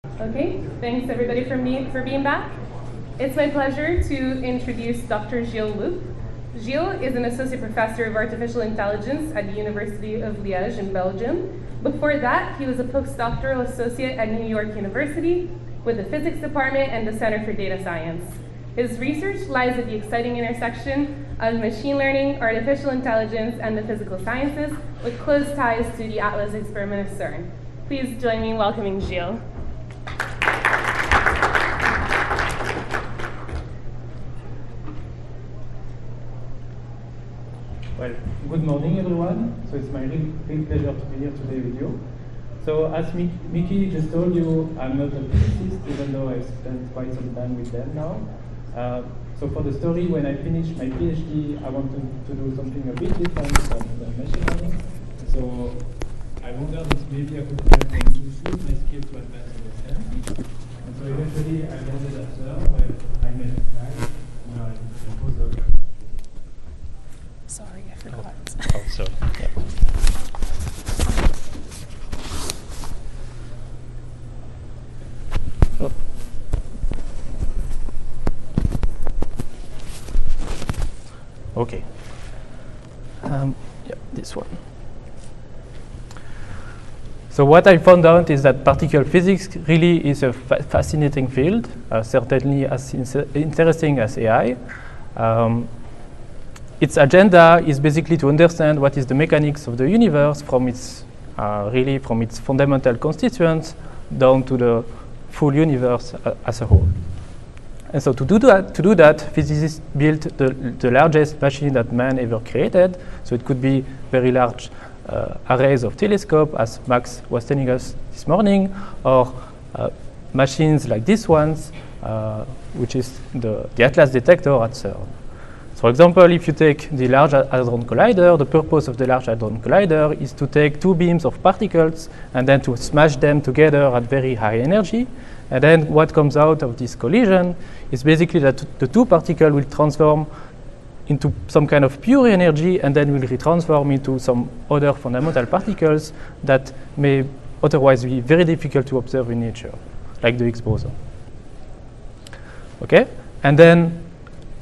Okay, thanks everybody for being back. It's my pleasure to introduce Dr. Gilles Loup. Gilles is an associate professor of artificial intelligence at the University of Liège in Belgium. Before that, he was a postdoctoral associate at New York University with the physics department and the Center for Data Science. His research lies at the exciting intersection of machine learning, artificial intelligence, and the physical sciences, with close ties to the ATLAS experiment of CERN. Please join me in welcoming Gilles. Well, good morning, everyone. So it's my real pleasure to be here today with you. So as Mickey just told you, I'm not a physicist, even though I've spent quite some time with them now. So for the story, when I finished my PhD, I wanted to do something a bit different from the machine learning. So I wondered if maybe I could try to use my skill to advance in STEM. And so eventually I landed at CERN, where I met a guy, now I'm a postdoc. Sorry, I forgot. Oh, sorry. Yeah. Oh. Okay. Yeah, this one. So what I found out is that particle physics really is a fascinating field, certainly as interesting as AI. Its agenda is basically to understand what is the mechanics of the universe from its really from its fundamental constituents down to the full universe as a whole. And so to do that, physicists built the largest machine that man ever created. So it could be very large arrays of telescopes, as Max was telling us this morning, or machines like these ones, which is the ATLAS detector at CERN. So for example, if you take the Large Hadron Collider, the purpose of the Large Hadron Collider is to take two beams of particles and then to smash them together at very high energy. And then what comes out of this collision is basically that the two particles will transform into some kind of pure energy and then will retransform into some other fundamental particles that may otherwise be very difficult to observe in nature, like the Higgs boson. Okay? And then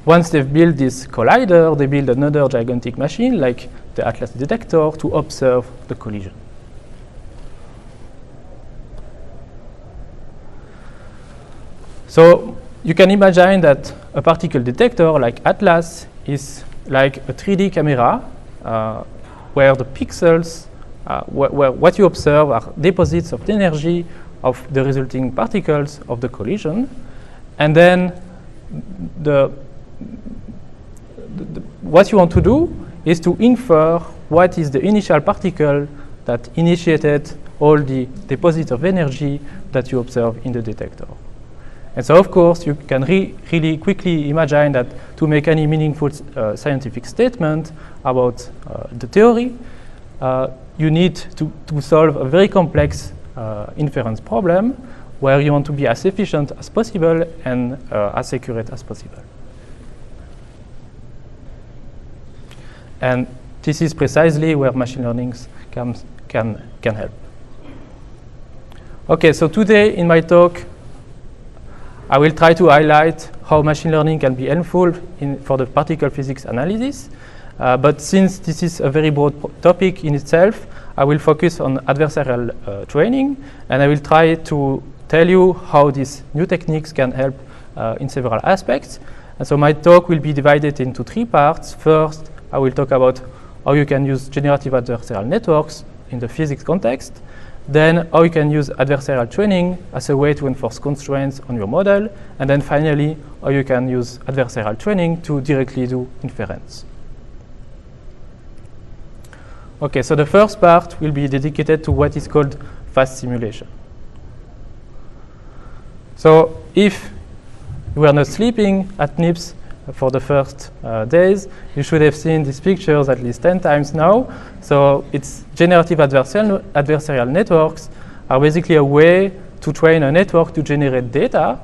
once they've built this collider, they build another gigantic machine like the ATLAS detector to observe the collision. So you can imagine that a particle detector like ATLAS is like a 3D camera where the pixels, where what you observe are deposits of the energy of the resulting particles of the collision. And then what you want to do is to infer what is the initial particle that initiated all the deposits of energy that you observe in the detector. And so, of course, you can really quickly imagine that to make any meaningful scientific statement about the theory, you need to solve a very complex inference problem where you want to be as efficient as possible and as accurate as possible. And this is precisely where machine learning can help. Okay, so today in my talk, I will try to highlight how machine learning can be helpful for the particle physics analysis. But since this is a very broad topic in itself, I will focus on adversarial training, and I will try to tell you how these new techniques can help in several aspects. And so my talk will be divided into three parts. First, I will talk about how you can use generative adversarial networks in the physics context. Then how you can use adversarial training as a way to enforce constraints on your model. And then finally, how you can use adversarial training to directly do inference. Okay, so the first part will be dedicated to what is called fast simulation. So if you were not sleeping at NIPS for the first days, you should have seen these pictures at least 10 times now. So it's generative adversarial networks are basically a way to train a network to generate data.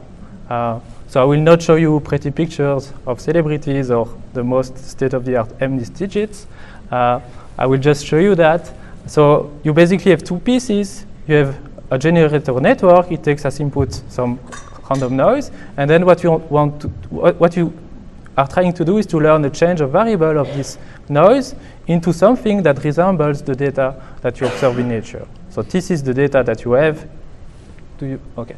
So I will not show you pretty pictures of celebrities or the most state-of-the-art MNIST digits. I will just show you that. So you basically have two pieces. You have a generator network, it takes as input some random noise, and then what you are trying to do is to learn a change of variable of this noise into something that resembles the data that you observe in nature. So this is the data that you have. Okay.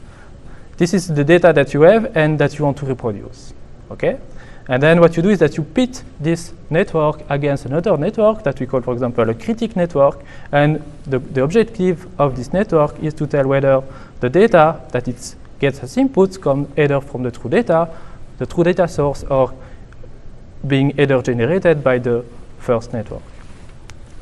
This is the data that you have and that you want to reproduce. Okay. And then what you do is that you pit this network against another network that we call, for example, a critic network. And the objective of this network is to tell whether the data that it gets as inputs come either from the true data source, or being either generated by the first network.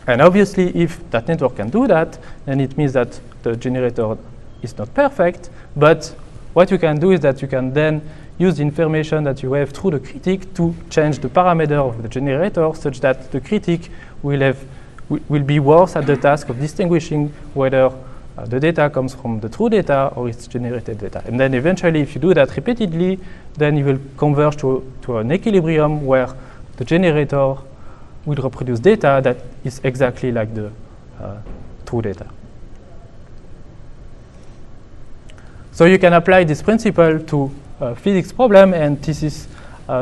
And obviously, if that network can do that, then it means that the generator is not perfect. But what you can do is that you can then use the information that you have through the critic to change the parameter of the generator such that the critic will be worse at the task of distinguishing whether the data comes from the true data or it's generated data. And then eventually, if you do that repeatedly, then you will converge to an equilibrium where the generator will reproduce data that is exactly like the true data. So you can apply this principle to physics problem, and this is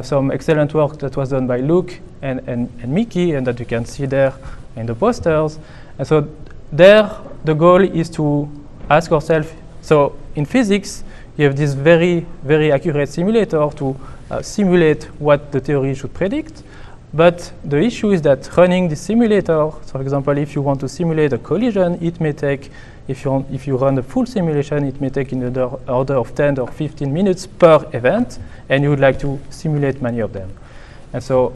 some excellent work that was done by Luke and Mickey, and that you can see there in the posters. And so there, the goal is to ask ourselves, so in physics, you have this very, very accurate simulator to simulate what the theory should predict. But the issue is that running the simulator, so for example, if you want to simulate a collision, it may take, if you run a full simulation, it may take in the order of 10 or 15 minutes per event, and you would like to simulate many of them. And so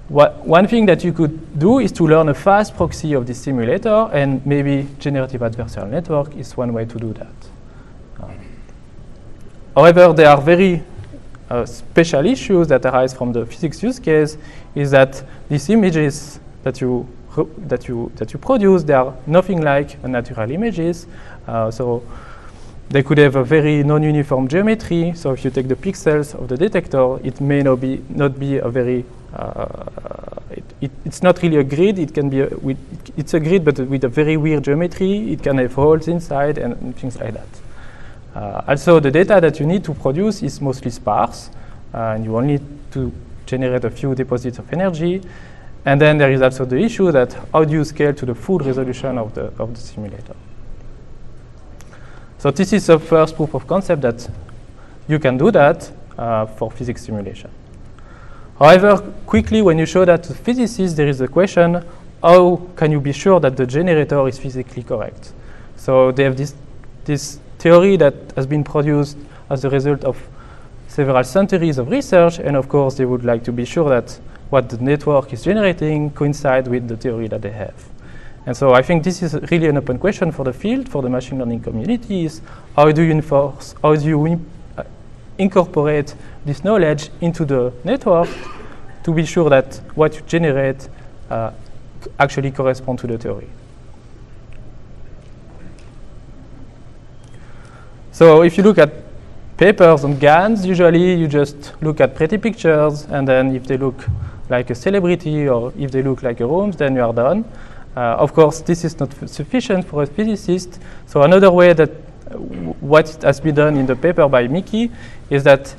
one thing that you could do is to learn a fast proxy of this simulator, and maybe generative adversarial network is one way to do that. However, there are very special issues that arise from the physics use case, is that these images that you produce, they are nothing like natural images. So they could have a very non-uniform geometry. So if you take the pixels of the detector, it may not be a very it's not really a grid. It can be it's a grid, but with a very weird geometry. It can have holes inside and things like that. Also, the data that you need to produce is mostly sparse, and you only need to generate a few deposits of energy. And then there is also the issue that how do you scale to the full resolution of the simulator? So this is the first proof of concept that you can do that for physics simulation. However, quickly, when you show that to physicists, there is a question, how can you be sure that the generator is physically correct? So they have this theory that has been produced as a result of several centuries of research, and of course they would like to be sure that what the network is generating coincides with the theory that they have. And so I think this is really an open question for the field, for the machine learning community, is how do you incorporate this knowledge into the network to be sure that what you generate actually corresponds to the theory. So if you look at papers on GANs, usually you just look at pretty pictures, and then if they look like a celebrity or if they look like a room, then you are done. Of course, this is not sufficient for a physicist. So another way that what has been done in the paper by Mickey is that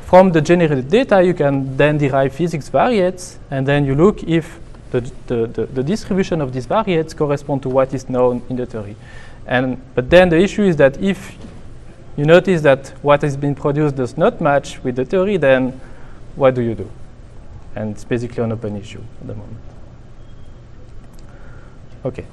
from the generated data, you can then derive physics variates, and then you look if the distribution of these variates correspond to what is known in the theory. But then the issue is that if you notice that what has been produced does not match with the theory, then what do you do? And it's basically an open issue at the moment. Okay.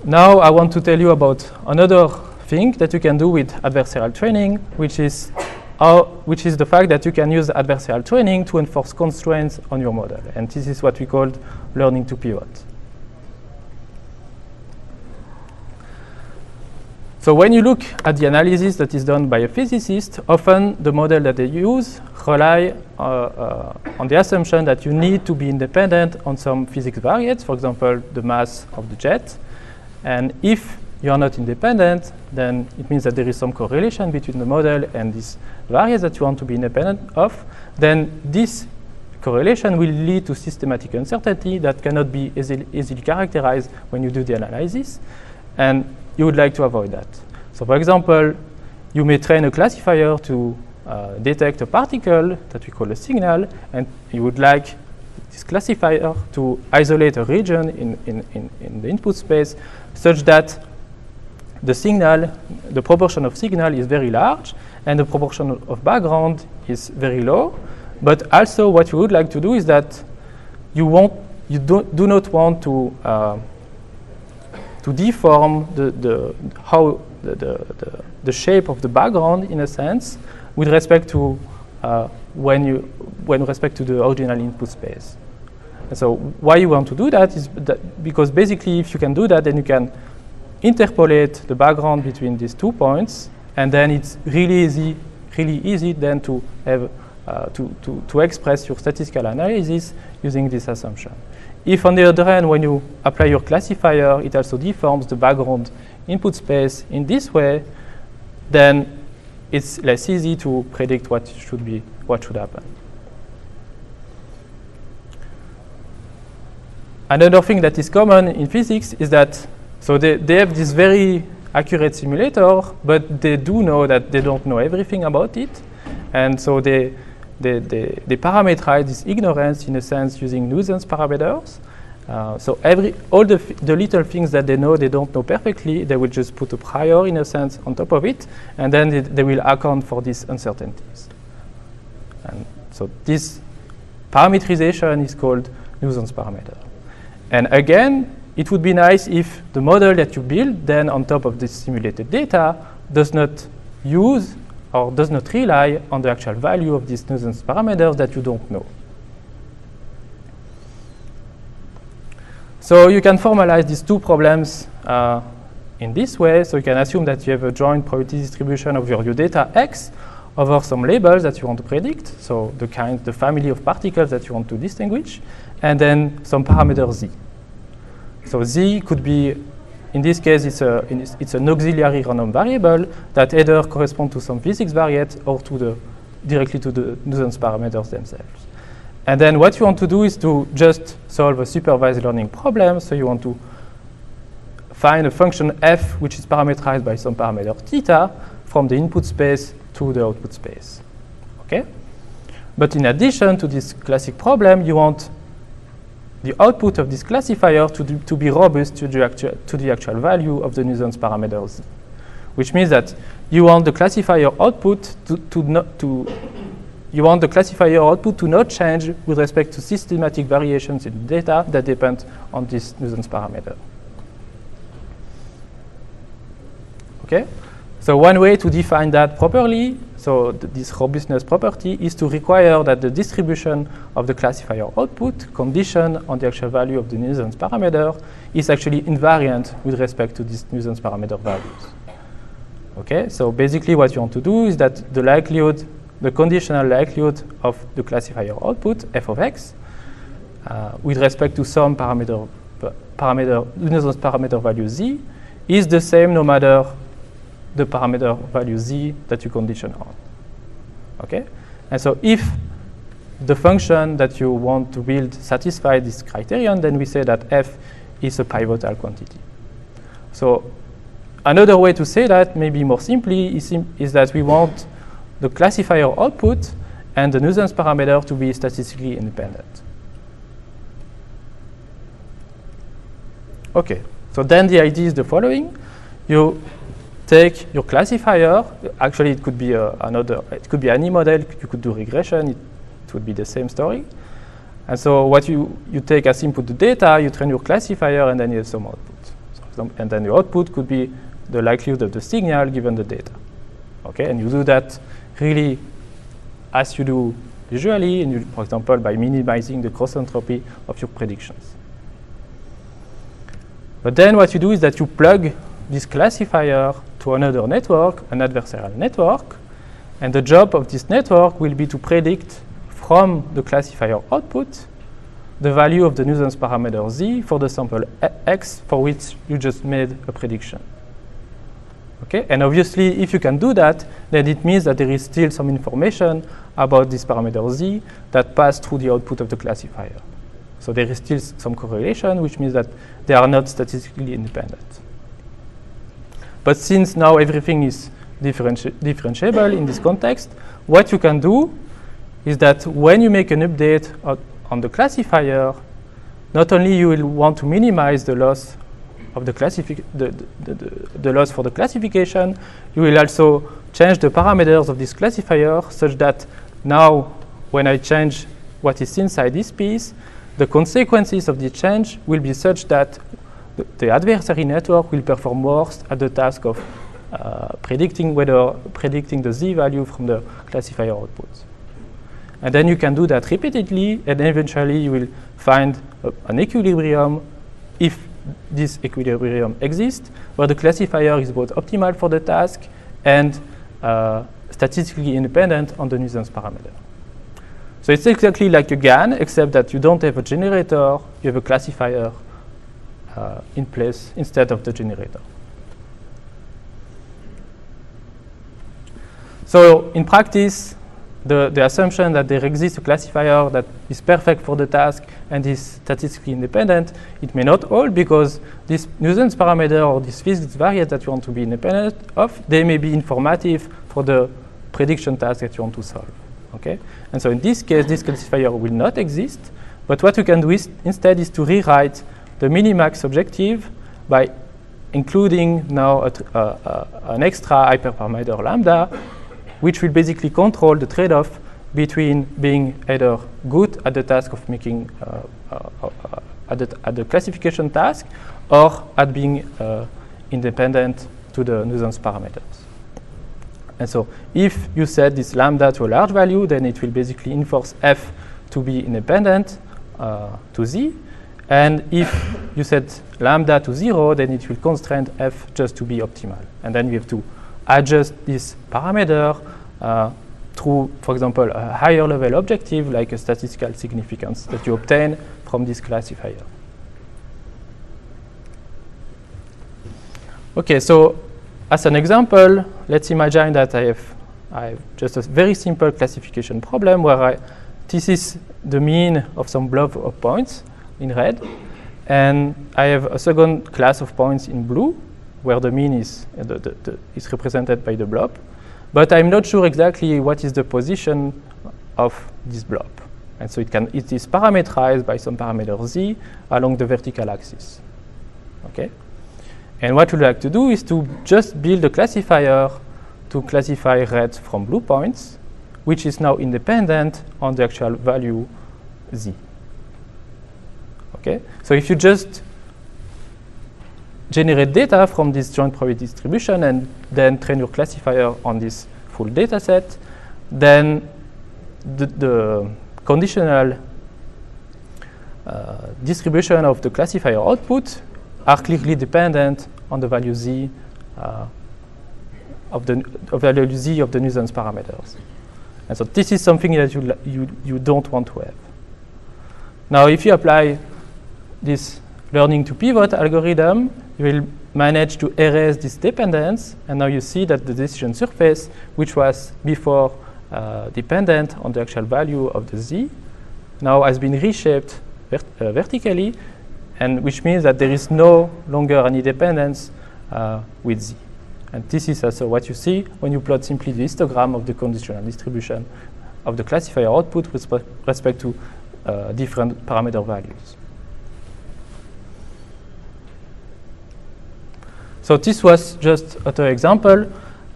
Now I want to tell you about another thing that you can do with adversarial training, which is the fact that you can use adversarial training to enforce constraints on your model. And this is what we call learning to pivot. So when you look at the analysis that is done by a physicist, often the model that they use rely on the assumption that you need to be independent on some physics variates, for example, the mass of the jet. And if you are not independent, then it means that there is some correlation between the model and these variates that you want to be independent of. Then this correlation will lead to systematic uncertainty that cannot be easily characterized when you do the analysis. and you would like to avoid that. So for example, you may train a classifier to detect a particle that we call a signal, and you would like this classifier to isolate a region in the input space such that the signal, the proportion of signal is very large and the proportion of background is very low. But also what you would like to do is that you do not want to deform the shape of the background in a sense with respect to respect to the original input space. And so why you want to do that is because basically if you can do that, then you can interpolate the background between these 2 points, and then it's really easy then to have to express your statistical analysis using this assumption. If on the other hand, when you apply your classifier, it also deforms the background input space in this way, then it's less easy to predict what should happen. Another thing that is common in physics is that they have this very accurate simulator, but they do know that they don't know everything about it, and so they parameterize this ignorance in a sense using nuisance parameters. So all the little things that they know they don't know perfectly, they will just put a prior in a sense on top of it, and then they will account for these uncertainties. And so this parameterization is called nuisance parameter. And again, it would be nice if the model that you build then on top of this simulated data does not use or does not rely on the actual value of these nuisance parameters that you don't know. So you can formalize these two problems in this way. So you can assume that you have a joint probability distribution of your data X over some labels that you want to predict, so the family of particles that you want to distinguish, and then some parameter Z. So Z could be, in this case, it's an auxiliary random variable that either corresponds to some physics variate or directly to the nuisance parameters themselves. And then what you want to do is to just solve a supervised learning problem. So you want to find a function f which is parameterized by some parameter theta from the input space to the output space. Okay? But in addition to this classic problem, you want the output of this classifier to be robust to the actual value of the nuisance parameter Z, which means that you want the classifier output to not change with respect to systematic variations in data that depend on this nuisance parameter. Okay? So one way to define that properly, so this robustness property, is to require that the distribution of the classifier output conditioned on the actual value of the nuisance parameter is actually invariant with respect to these nuisance parameter values. Okay? So basically what you want to do is that the conditional likelihood of the classifier output, f of x, with respect to some nuisance parameter value z, is the same no matter the parameter value z that you condition on. Okay? And so if the function that you want to build satisfies this criterion, then we say that f is a pivotal quantity. So another way to say that, maybe more simply, is that we want the classifier output and the nuisance parameter to be statistically independent. Okay, so then the idea is the following. You take your classifier. Actually, it could be it could be any model. You could do regression. It would be the same story. And so what you take as input the data, you train your classifier, and then you have some output. And then the output could be the likelihood of the signal given the data. Okay, and you do that really as you do usually, and for example, by minimizing the cross entropy of your predictions. But then what you do is that you plug this classifier to another network, an adversarial network, and the job of this network will be to predict from the classifier output the value of the nuisance parameter z for the sample x for which you just made a prediction. Okay, and obviously if you can do that, then it means that there is still some information about this parameter z that passed through the output of the classifier. So there is still some correlation, which means that they are not statistically independent. But since now everything is differentiable in this context, what you can do is that when you make an update on the classifier, not only you will want to minimize the loss of the loss for the classification, you will also change the parameters of this classifier such that now when I change what is inside this piece, the consequences of the change will be such that the adversary network will perform worse at the task of predicting the z value from the classifier output. And then you can do that repeatedly, and eventually you will find an equilibrium, if this equilibrium exists, where the classifier is both optimal for the task and statistically independent on the nuisance parameter. So it's exactly like a GAN, except that you don't have a generator, you have a classifier in place instead of the generator. So in practice, the assumption that there exists a classifier that is perfect for the task and is statistically independent, it may not hold, because this nuisance parameter or this physics variate that you want to be independent of, they may be informative for the prediction task that you want to solve. Okay? And so in this case, this classifier will not exist, but what you can do instead is to rewrite the minimax objective by including now an extra hyperparameter lambda, which will basically control the trade-off between being either good at the task of making at the classification task, or at being independent to the nuisance parameters. And so if you set this lambda to a large value, then it will basically enforce f to be independent to z. And if you set lambda to 0, then it will constrain f just to be optimal. And then we have to adjust this parameter through, for example, a higher level objective like a statistical significance that you obtain from this classifier. Okay, so as an example, let's imagine that I have just a very simple classification problem where this is the mean of some blob of points in red, and I have a second class of points in blue, where the mean is is represented by the blob, but I'm not sure exactly what is the position of this blob, and so it is parameterized by some parameter z along the vertical axis. Okay, and what we'd like to do is to just build a classifier to classify red from blue points, which is now independent on the actual value z. Okay, so if you just generate data from this joint probability distribution and then train your classifier on this full data set, then the conditional distribution of the classifier output are clearly dependent on the value z of the nuisance parameters. And so this is something that you don't want to have. Now, if you apply this learning to pivot algorithm, you will manage to erase this dependence, and now you see that the decision surface, which was before dependent on the actual value of the z, now has been reshaped vertically, and which means that there is no longer any dependence with z. And this is also what you see when you plot simply the histogram of the conditional distribution of the classifier output with respect to different parameter values. So this was just another example.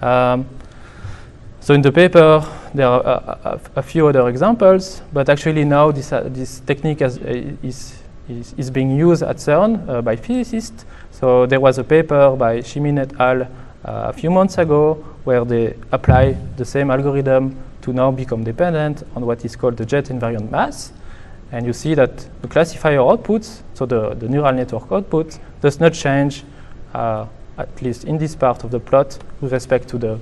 So in the paper, there are a few other examples, but actually now this technique is being used at CERN by physicists. So there was a paper by Shimin et al. A few months ago where they apply the same algorithm to now become dependent on what is called the jet invariant mass. And you see that the classifier output, so the neural network output, does not change, at least in this part of the plot, with respect to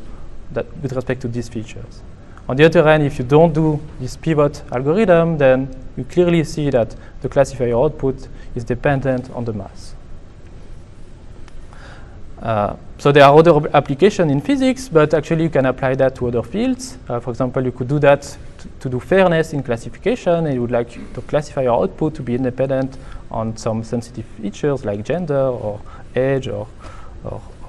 these features. On the other hand, if you don't do this pivot algorithm, then you clearly see that the classifier output is dependent on the mass. So there are other applications in physics, but actually you can apply that to other fields. For example, you could do that to do fairness in classification, and you would like the classifier output to be independent on some sensitive features like gender or age or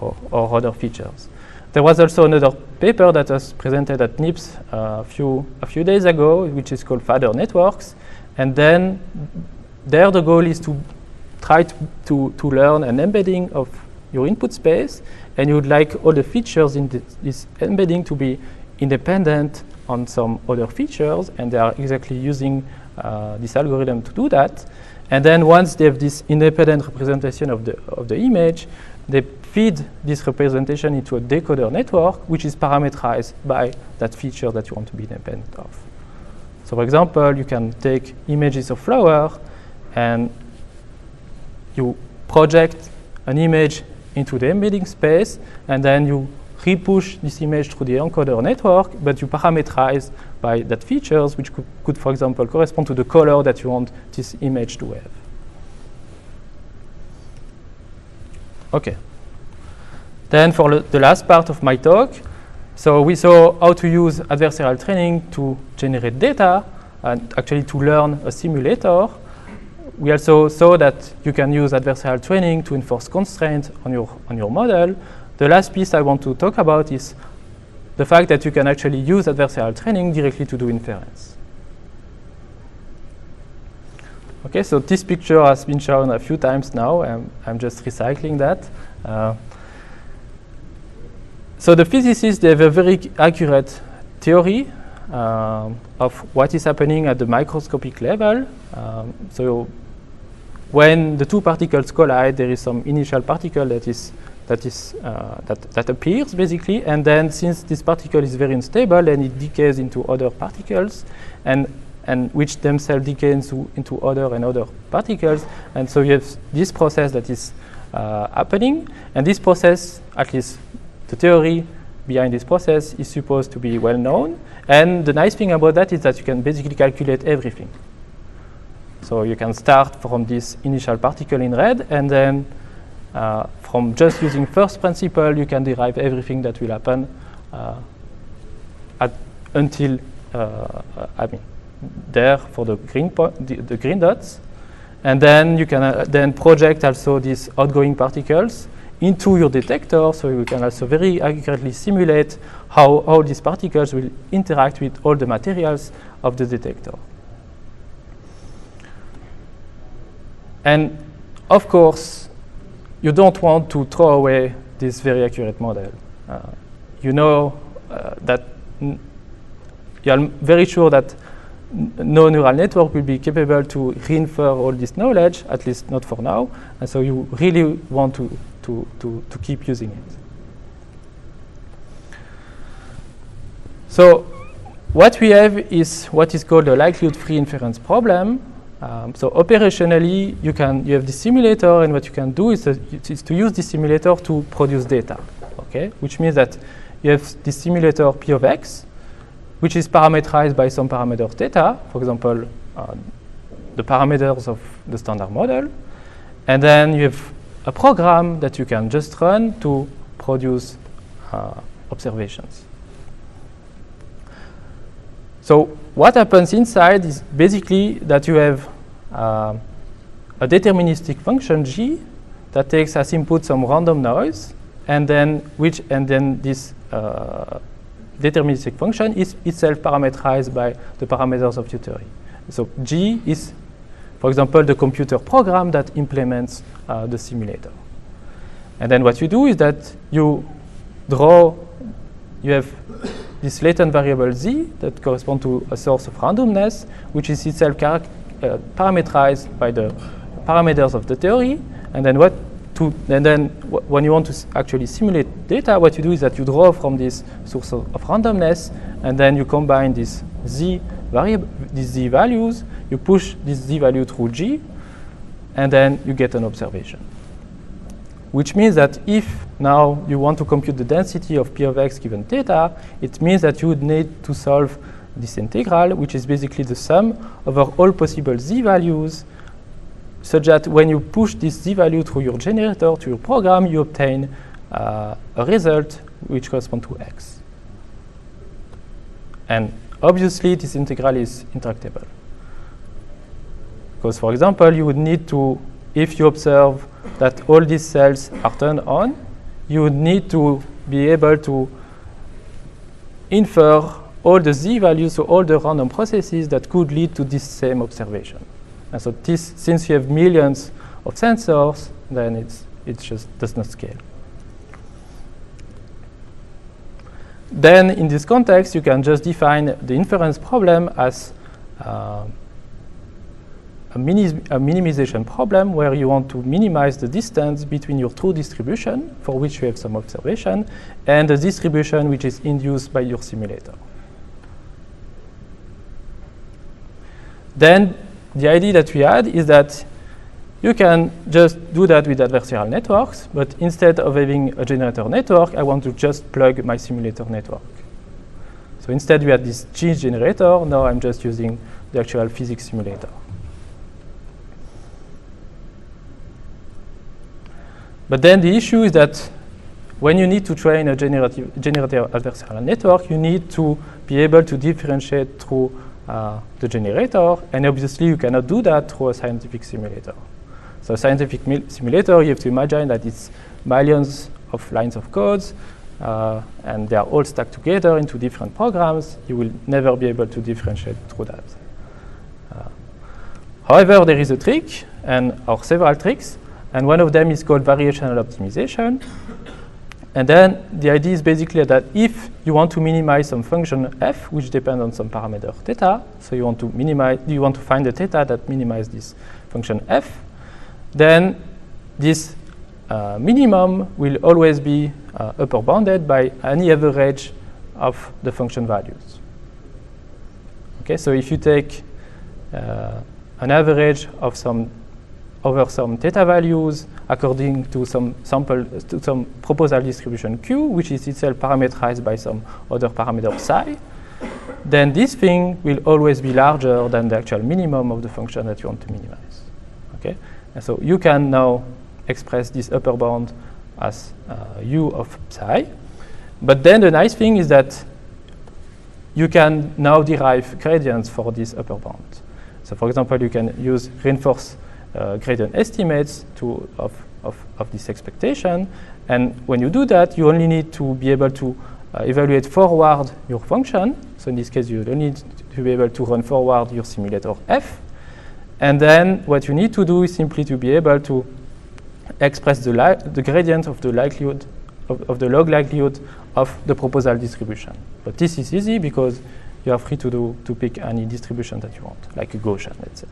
or other features. There was also another paper that was presented at NIPS a few days ago, which is called Fader Networks. And then there the goal is to try to learn an embedding of your input space, and you would like all the features in this embedding to be independent on some other features, and they are exactly using this algorithm to do that. And then once they have this independent representation of the image, they feed this representation into a decoder network, which is parameterized by that feature that you want to be independent of. So for example, you can take images of flower, and you project an image into the embedding space, and then you re-push this image through the encoder network, but you parameterize by that features, which could, for example, correspond to the color that you want this image to have. Okay. Then for the last part of my talk, so we saw how to use adversarial training to generate data and actually to learn a simulator. We also saw that you can use adversarial training to enforce constraints on your model. The last piece I want to talk about is the fact that you can actually use adversarial training directly to do inference. Okay, so this picture has been shown a few times now. I'm just recycling that. So the physicists, they have a very accurate theory of what is happening at the microscopic level. So when the two particles collide, there is some initial particle that appears basically, and then since this particle is very unstable, then it decays into other particles, and which themselves decay into other particles, and so you have this process that is happening, and this process, at least the theory behind this process, is supposed to be well known, and the nice thing about that is that you can basically calculate everything. So you can start from this initial particle in red, and then from just using first principle, you can derive everything that will happen until there for the the green dots, and then you can then project also these outgoing particles into your detector, so you can also very accurately simulate how all these particles will interact with all the materials of the detector. And of course, you don't want to throw away this very accurate model. You know that you are very sure that no neural network will be capable to reinfer all this knowledge, at least not for now, and so you really want to keep using it. So what we have is what is called a likelihood-free inference problem. So operationally, you have this simulator, and what you can do is to use this simulator to produce data, okay? Which means that you have this simulator P of x, which is parameterized by some parameters theta, for example, the parameters of the standard model. And then you have a program that you can just run to produce observations. So what happens inside is basically that you have a deterministic function g that takes as input some random noise, and then this deterministic function is itself parameterized by the parameters of your theory. So g is, for example, the computer program that implements the simulator. And then what you do is that you have this latent variable z that corresponds to a source of randomness, which is itself parameterized by the parameters of the theory. And then when you want to actually simulate data, what you do is that you draw from this source of randomness, and then you combine these z values, you push this z value through g, and then you get an observation. Which means that if now you want to compute the density of P of x given theta, it means that you would need to solve this integral, which is basically the sum over all possible z values, such that when you push this z value through your generator to your program, you obtain a result which corresponds to x. And obviously, this integral is intractable. Because, for example, you would need to, if you observe that all these cells are turned on, you need to be able to infer all the z values, so all the random processes that could lead to this same observation. And so this, since you have millions of sensors, then it just does not scale. Then in this context, you can just define the inference problem as a minimization problem where you want to minimize the distance between your true distribution, for which you have some observation, and the distribution which is induced by your simulator. Then the idea that we had is that you can just do that with adversarial networks, but instead of having a generator network, I want to just plug my simulator network. So instead we had this change generator, now I'm just using the actual physics simulator. But then the issue is that when you need to train a generative adversarial network, you need to be able to differentiate through the generator, and obviously you cannot do that through a scientific simulator. So a scientific simulator, you have to imagine that it's millions of lines of codes, and they are all stacked together into different programs. You will never be able to differentiate through that. However, there is a trick, or several tricks, and one of them is called variational optimization. And then the idea is basically that if you want to minimize some function f, which depends on some parameter theta, so you want to find the theta that minimizes this function f, then this minimum will always be upper bounded by any average of the function values. Okay, so if you take an average of over some theta values according to some proposal distribution Q, which is itself parameterized by some other parameter psi, then this thing will always be larger than the actual minimum of the function that you want to minimize. Okay, and so you can now express this upper bound as u of psi. But then the nice thing is that you can now derive gradients for this upper bound. So for example, you can use reinforced gradient estimates of this expectation. And when you do that, you only need to be able to evaluate forward your function. So in this case, you don't need to be able to run forward your simulator f. And then what you need to do is simply to be able to express the gradient of the likelihood of the log likelihood of the proposal distribution. But this is easy because you are free to pick any distribution that you want, like a Gaussian, let's say.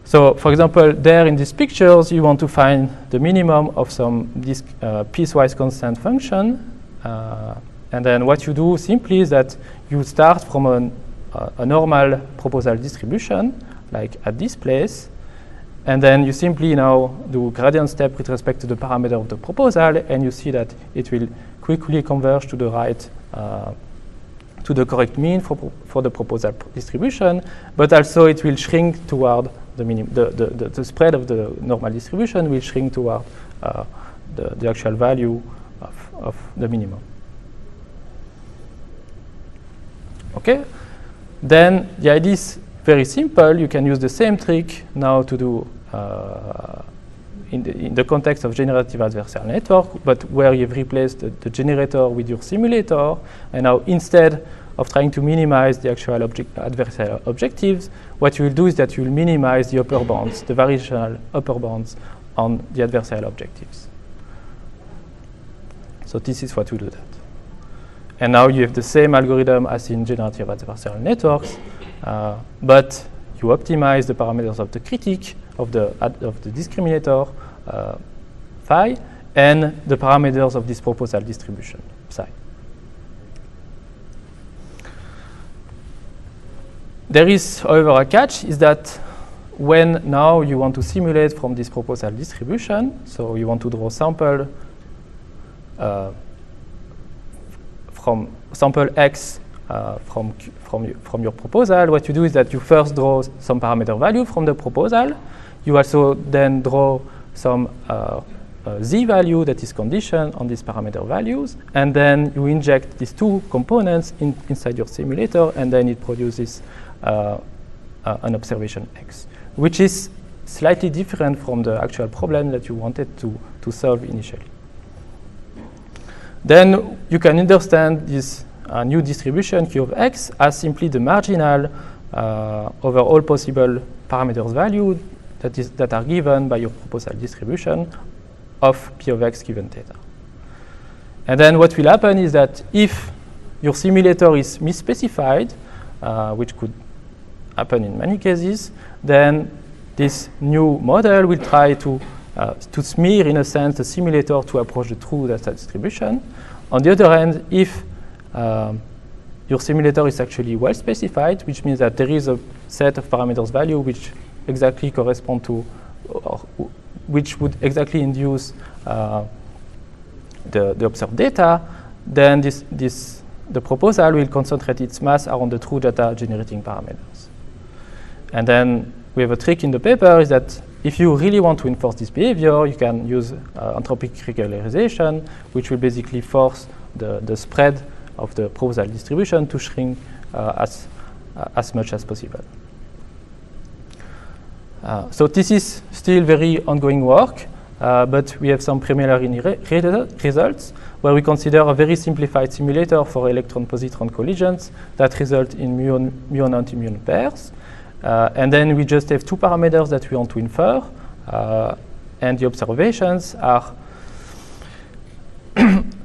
So, for example, there in these pictures, you want to find the minimum of some piecewise constant function. And then what you do simply is that you start from a normal proposal distribution, like at this place. And then you simply now do gradient step with respect to the parameter of the proposal. And you see that it will quickly converge to the right, to the correct mean for the proposal distribution. But also it will shrink toward the spread of the normal distribution will shrink toward the actual value of the minimum. Okay, then the idea is very simple. You can use the same trick now to do in the context of generative adversarial network, but where you've replaced the generator with your simulator, and now instead of trying to minimize the actual adversarial objectives, what you will do is that you will minimize the upper bounds, the variational upper bounds on the adversarial objectives. So this is what we do that. And now you have the same algorithm as in generative adversarial networks, but you optimize the parameters of the critique of the discriminator phi and the parameters of this proposal distribution psi. There is, however, a catch, is that when now you want to simulate from this proposal distribution, so you want to draw sample from sample x from your proposal, what you do is that you first draw some parameter value from the proposal. You also then draw some z value that is conditioned on these parameter values, and then you inject these two components inside your simulator, and then it produces an observation x, which is slightly different from the actual problem that you wanted to solve initially. Then you can understand this new distribution Q of x as simply the marginal over all possible parameters value that are given by your proposal distribution of P of x given theta. And then what will happen is that if your simulator is misspecified, which could happen in many cases, then this new model will try to smear, in a sense, the simulator to approach the true data distribution. On the other hand, if your simulator is actually well specified, which means that there is a set of parameters value which exactly correspond to, or which would exactly induce the observed data, then the proposal will concentrate its mass around the true data generating parameters. And then we have a trick in the paper is that if you really want to enforce this behavior, you can use entropic regularization, which will basically force the spread of the proposal distribution to shrink as much as possible. So this is still very ongoing work, but we have some preliminary results where we consider a very simplified simulator for electron-positron collisions that result in muon-antimuon pairs. And then we just have two parameters that we want to infer, and the observations are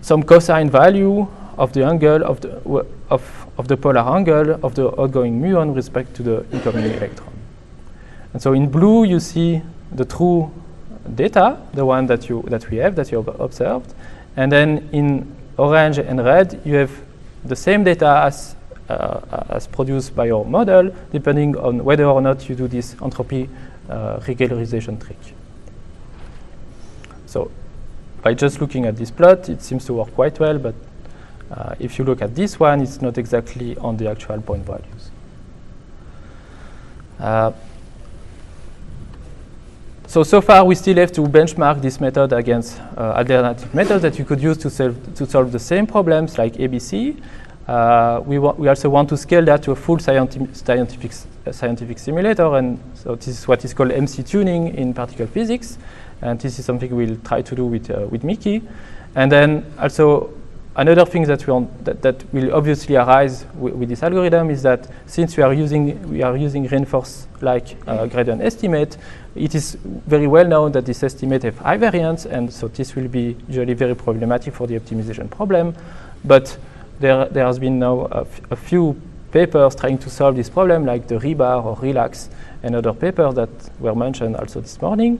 some cosine value of the angle of the polar angle of the outgoing muon with respect to the incoming electron. And so in blue you see the true data, the one that you observed, and then in orange and red you have the same data as produced by your model, depending on whether or not you do this entropy regularization trick. So by just looking at this plot, it seems to work quite well, but if you look at this one, it's not exactly on the actual point values. So far, we still have to benchmark this method against alternative methods that you could use to solve the same problems like ABC. We also want to scale that to a full scientific simulator, and so this is what is called MC tuning in particle physics, and this is something we'll try to do with Mickey. And then also another thing that will obviously arise with this algorithm is that since we are using reinforced gradient estimate, it is very well known that this estimate have high variance, and so this will be usually very problematic for the optimization problem. But there has been now a few papers trying to solve this problem, like the rebar or relax and other papers that were mentioned also this morning,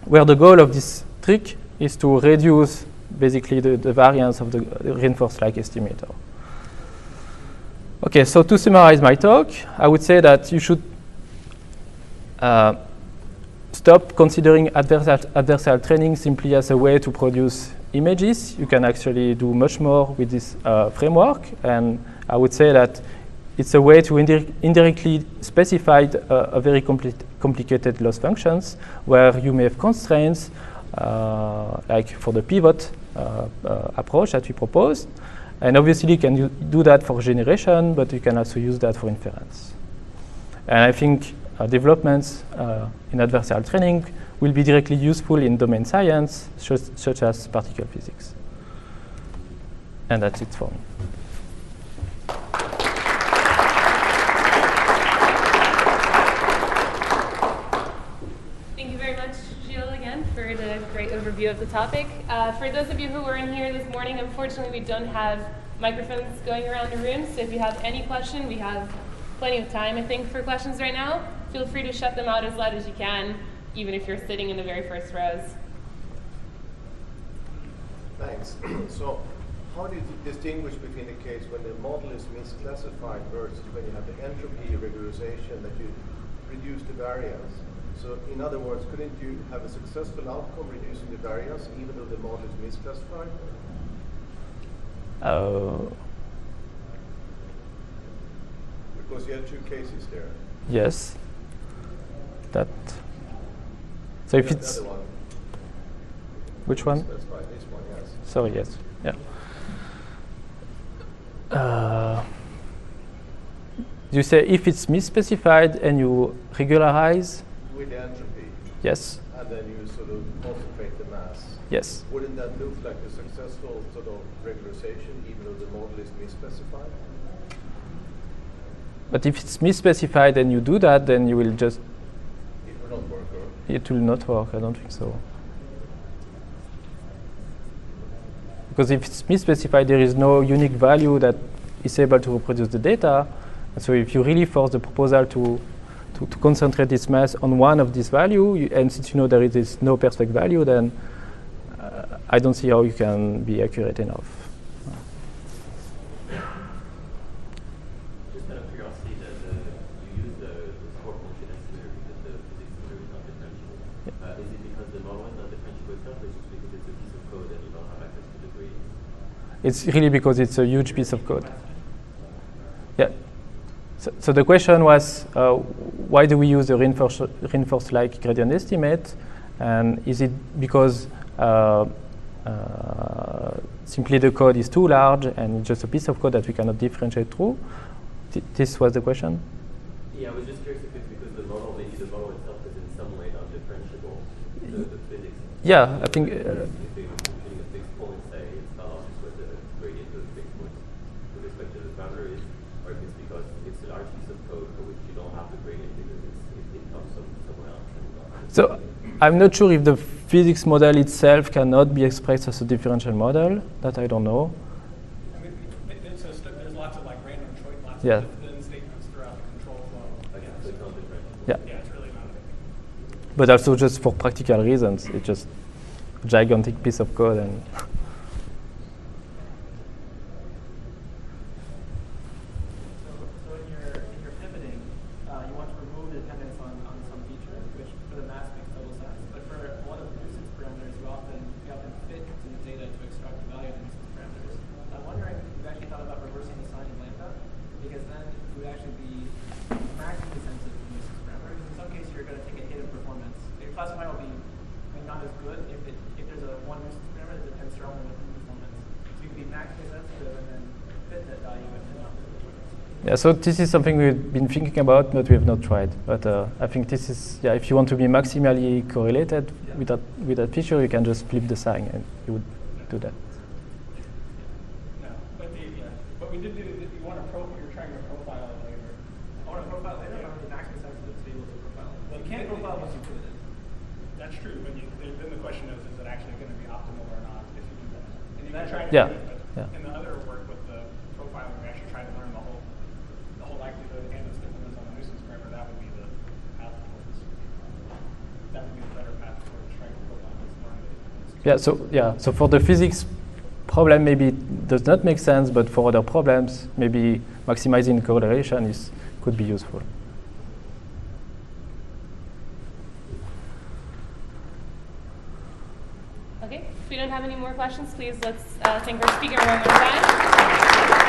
where the goal of this trick is to reduce basically the variance of the reinforced estimator. Okay, so to summarize my talk, I would say that you should stop considering adversarial training simply as a way to produce images. You can actually do much more with this framework, and I would say that it's a way to indirectly specify a very complicated loss functions where you may have constraints, like for the pivot approach that we proposed. And obviously you can do that for generation, but you can also use that for inference. And I think developments in adversarial training will be directly useful in domain science, such as particle physics. And that's it for me. Thank you very much, Gilles, again, for the great overview of the topic. For those of you who weren't here this morning, unfortunately, we don't have microphones going around the room, so if you have any question, we have plenty of time, I think, for questions right now. Feel free to shut them out as loud as you can, even if you're sitting in the very first rows. Thanks. So how do you distinguish between the case when the model is misclassified versus when you have the entropy regularization that you reduce the variance? So in other words, couldn't you have a successful outcome reducing the variance even though the model is misclassified? Because you have two cases there. Yes. That. So if it's. One. Which one? That's right, this one, yes. Sorry, yes. Yeah. You say if it's misspecified and you regularize? With the entropy. Yes. and then you sort of concentrate the mass. Yes. Wouldn't that look like a successful sort of regularization, even though the model is misspecified? But if it's misspecified and you do that, then you will just... It will not work, or? It will not work, I don't think so. Because if it's misspecified, there is no unique value that is able to reproduce the data. And so if you really force the proposal to concentrate this mass on one of these values, and since you know there is no perfect value, then I don't see how you can be accurate enough. Just out of curiosity, you use the score function estimator because the physics estimator is not differentiable. Is it because the model is not differentiable itself, or is it just because it's a piece of code and you don't have access to the gradients? It's really because it's a huge piece of code. Yeah. So the question was, why do we use the reinforced-like gradient estimate? And is it because simply the code is too large and it's just a piece of code that we cannot differentiate through? This was the question? Yeah, I was just curious if it's because the model, maybe the model itself is in some way not differentiable, the physics. Yeah, I think... if they were computing a fixed point, say, it's not obvious what the gradient of the fixed point with respect to the boundary is, or if it's because it's a large piece of code for which you don't have the gradient because it comes from somewhere else. So I'm not sure if the physics model itself cannot be expressed as a differential model. That I don't know. I mean, there's lots of like random choice, lots Yeah. of if-then statements throughout the control flow. Okay, so it's not differentiable. Yeah. Yeah, it's really not a big deal. But also just for practical reasons. It's just a gigantic piece of code. And So in your pivoting, you want to remove the dependence on some feature, which for the mass makes total sense. But for a lot of nuisance parameters, you often fit into the data to extract the value of the nuisance parameters. I'm wondering if you've actually thought about reversing the sign of lambda, because then you would actually be maximally sensitive to nuisance parameters. In some cases, you're going to take a hit of performance. Your classifier will be not as good if there's a one nuisance parameter that depends strongly on performance. So you can be maximally sensitive and then fit that value and not fit performance. yeah, so this is something we've been thinking about, but we have not tried. But I think this is, yeah, if you want to be maximally correlated with that feature, you can just flip the sign and you would do that. No, but we did do that. You want to you're trying to profile it later. I want to profile later, but I'm maximally sensitive to be able to profile. Well, You can't profile once you put it in. That's true, but then the question is it actually going to be optimal or not if you do that? And you can That's try to Yeah, do it, but yeah. in the other work with the profiling, we actually try to learn the whole likelihood and the stiffness on the nuisance parameter. That would be the path towards. That would be the better path towards trying to profile this learning. So for the physics problem, maybe it does not make sense, but for other problems, maybe maximizing correlation could be useful. Okay, if we don't have any more questions, please let's thank our speaker one more time.